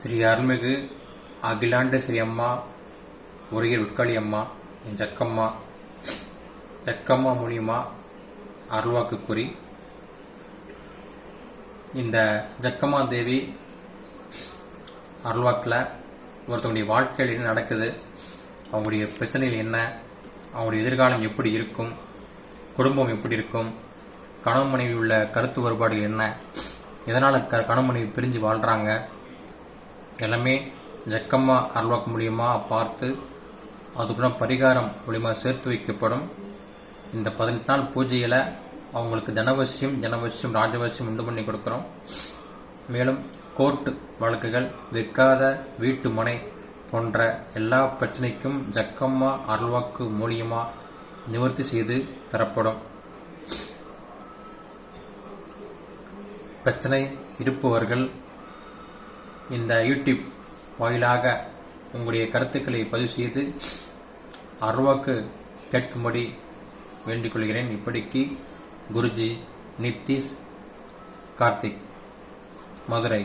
ஸ்ரீ அருள்மிகு அகிலாண்ட ஸ்ரீ அம்மா உரையர் உட்காளி அம்மா என் ஜக்கம்மா மூலியமா அருள்வாக்கு கூறி இந்த ஜக்கம்மா தேவி அருள்வாக்கில் ஒருத்தவங்களுடைய வாழ்க்கையில் என்ன நடக்குது, அவங்களுடைய பிரச்சனைகள் என்ன, அவங்களுடைய எதிர்காலம் எப்படி இருக்கும், குடும்பம் எப்படி இருக்கும், கணவன் மனைவி உள்ள கருத்து வேறுபாடுகள் என்ன, எதனால் கணவன் மனைவி பிரிஞ்சு வாழ்கிறாங்க, எல்லாமே ஜக்கம்மா அருள்வாக்கு மூலியமா பார்த்து அதுக்குள்ள பரிகாரம் மூலியமா சேர்த்து வைக்கப்படும். இந்த 18 நாள் பூஜையில் அவங்களுக்கு ஜனவசியம் ராஜவசியம் உண்டு பண்ணி கொடுக்குறோம். மேலும் கோர்ட்டு வழக்குகள், விற்காத வீட்டு மனை போன்ற எல்லா பிரச்சனைக்கும் ஜக்கம்மா அருள்வாக்கு மூலியமா நிவர்த்தி செய்து தரப்படும். பிரச்சனை இருப்பவர்கள் இந்த யூடியூப் வாயிலாக உங்களுடைய கருத்துக்களை பதிவு செய்து அருள்வாக்கு கேட்கும்படி வேண்டிக் கொள்கிறேன். இப்படிக்கு குருஜி நித்திஷ் கார்த்திக், மதுரை.